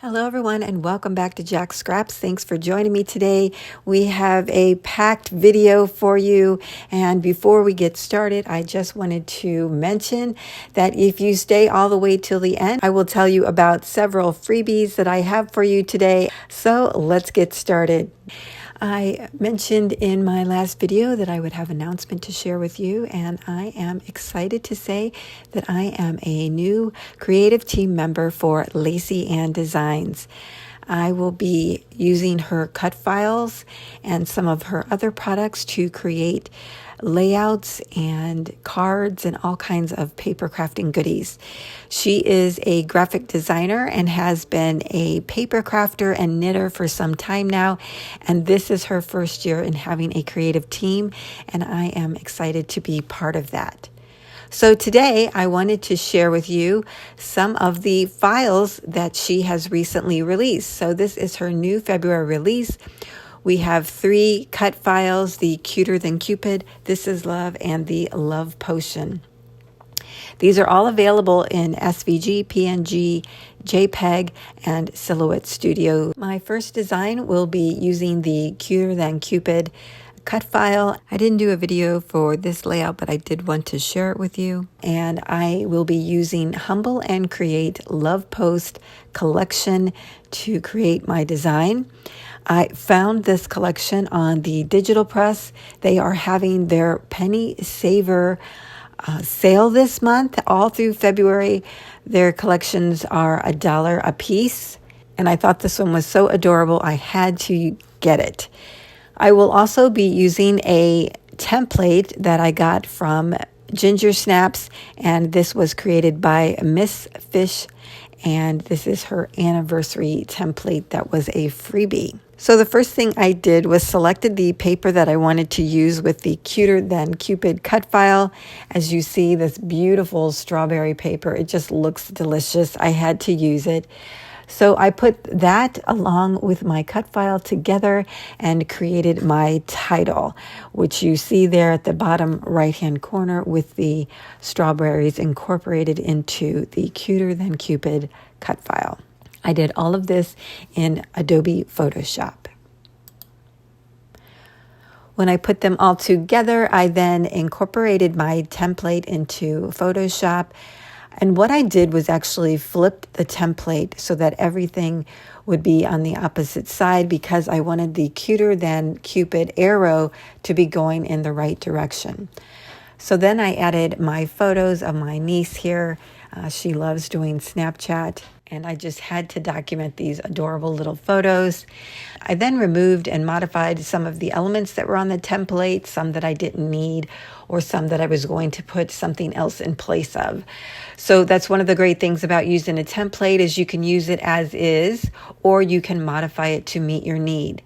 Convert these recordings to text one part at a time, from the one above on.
Hello everyone and welcome back to Jacqs Scraps. Thanks for joining me today. We have a packed video for you, and before we get started I just wanted to mention that if you stay all the way till the end, I will tell you about several freebies that I have for you today. So let's get started. I mentioned in my last video that I would have an announcement to share with you, and I am excited to say that I am a new creative team member for Lacey Designs. I will be using her cut files and some of her other products to create layouts and cards and all kinds of paper crafting goodies. She is a graphic designer and has been a paper crafter and knitter for some time now, and this is her first year in having a creative team, and I am excited to be part of that. So today I wanted to share with you some of the files that she has recently released. So this is her new February release. We have 3 cut files: the Cuter Than Cupid, This Is Love, and the Love Potion. These are all available in SVG, PNG, JPEG, and Silhouette Studio. My first design will be using the Cuter Than Cupid cut file. I didn't do a video for this layout, but I did want to share it with you. And I will be using Humble and Create Love Post collection to create my design. I found this collection on the digital press. They are having their penny saver sale this month, all through February. Their collections are $1 a piece, and I thought this one was so adorable I had to get it. I will also be using a template that I got from Ginger Snaps, and this was created by Miss Fish, and this is her anniversary template that was a freebie. So the first thing I did was selected the paper that I wanted to use with the Cuter Than Cupid cut file. As you see, this beautiful strawberry paper, it just looks delicious. I had to use it. So I put that along with my cut file together and created my title, which you see there at the bottom right-hand corner with the strawberries incorporated into the Cuter Than Cupid cut file. I did all of this in Adobe Photoshop. When I put them all together, I then incorporated my template into Photoshop. And what I did was actually flipped the template so that everything would be on the opposite side, because I wanted the Cuter Than Cupid arrow to be going in the right direction. So then I added my photos of my niece here. She loves doing Snapchat, and I just had to document these adorable little photos. I then removed and modified some of the elements that were on the template, some that I didn't need, or some that I was going to put something else in place of. So that's one of the great things about using a template, is you can use it as is, or you can modify it to meet your need.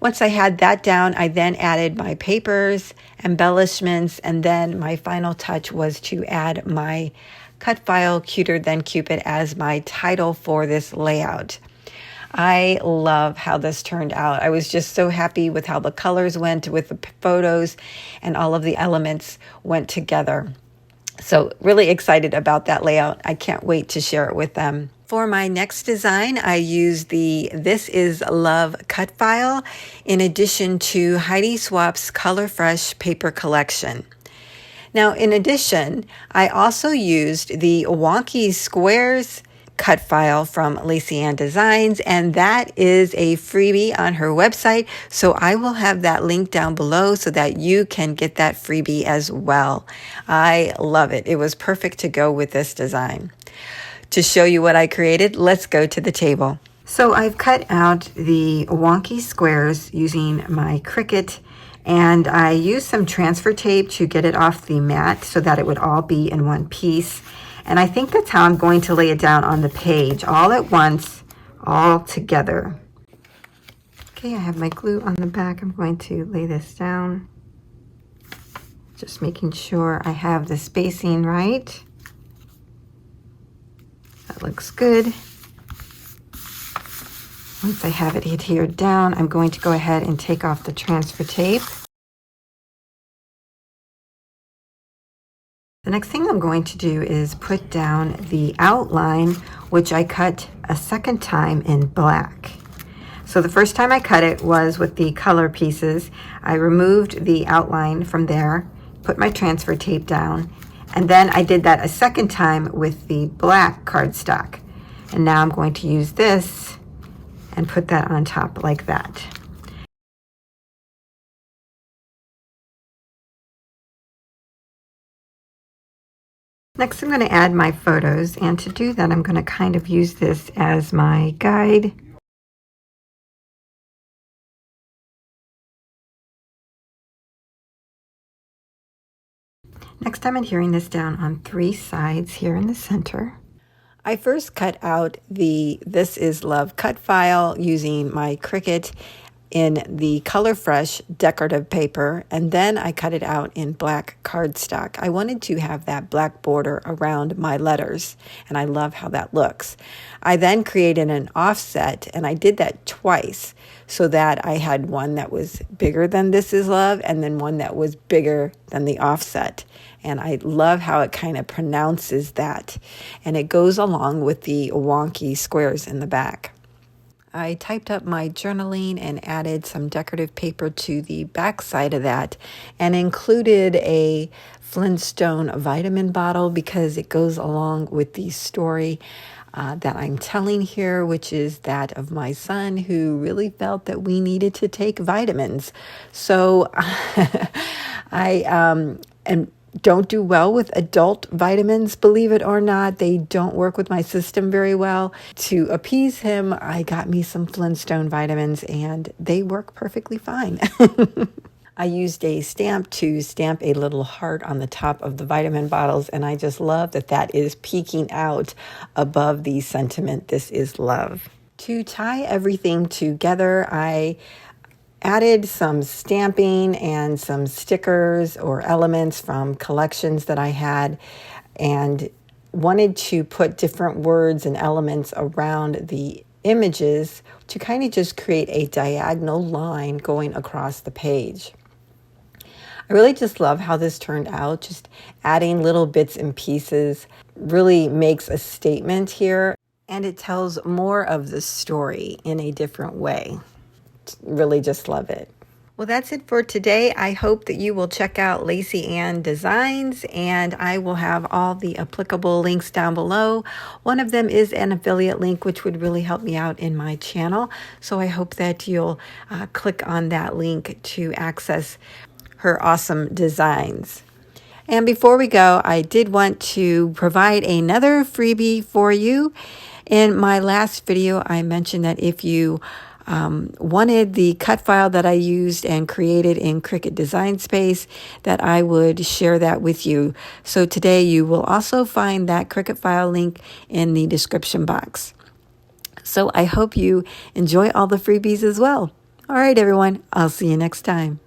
Once I had that down, I then added my papers, embellishments, and then my final touch was to add my cut file Cuter Than Cupid as my title for this layout. I love how this turned out. I was just so happy with how the colors went with the photos, and all of the elements went together. So really excited about that layout. I can't wait to share it with them. For my next design, I used the This Is Love cut file in addition to Heidi Swap's Color Fresh paper collection. Now, in addition, I also used the Wonky Squares cut file from Lacey Designs, and that is a freebie on her website. So I will have that link down below so that you can get that freebie as well. I love it. It was perfect to go with this design. To show you what I created, let's go to the table. So I've cut out the Wonky Squares using my Cricut, and I used some transfer tape to get it off the mat so that it would all be in one piece. And I think that's how I'm going to lay it down on the page, all at once, all together. Okay, I have my glue on the back. I'm going to lay this down. Just making sure I have the spacing right. That looks good. Once I have it adhered down, I'm going to go ahead and take off the transfer tape. The next thing I'm going to do is put down the outline, which I cut a second time in black. So the first time I cut it was with the color pieces. I removed the outline from there, put my transfer tape down, and then I did that a second time with the black cardstock. And now I'm going to use this and put that on top like that. Next, I'm going to add my photos, and to do that, I'm going to kind of use this as my guide. Next, I'm adhering this down on 3 sides here in the center. I first cut out the This Is Love cut file using my Cricut in the Color Fresh decorative paper, and then I cut it out in black cardstock. I wanted to have that black border around my letters, and I love how that looks. I then created an offset, and I did that twice so that I had one that was bigger than This Is Love and then one that was bigger than the offset. And I love how it kind of pronounces that, and it goes along with the wonky squares in the back. I typed up my journaling and added some decorative paper to the back side of that and included a Flintstone vitamin bottle because it goes along with the story that I'm telling here, which is that of my son who really felt that we needed to take vitamins. So I don't do well with adult vitamins, believe it or not. They don't work with my system very well. To appease him, I got me some Flintstone vitamins, and they work perfectly fine. I used a stamp to stamp a little heart on the top of the vitamin bottles, and I just love that that is peeking out above the sentiment, "This is love." To tie everything together, I added some stamping and some stickers or elements from collections that I had, and wanted to put different words and elements around the images to kind of just create a diagonal line going across the page. I really just love how this turned out. Just adding little bits and pieces really makes a statement here, and it tells more of the story in a different way. Really just love it. Well, that's it for today. I hope that you will check out Lacey Ann Designs, and I will have all the applicable links down below. One of them is an affiliate link, which would really help me out in my channel. So I hope that you'll click on that link to access her awesome designs. And before we go, I did want to provide another freebie for you. In my last video, I mentioned that if you wanted the cut file that I used and created in Cricut Design Space, that I would share that with you. So today you will also find that Cricut file link in the description box. So I hope you enjoy all the freebies as well. All right, everyone, I'll see you next time.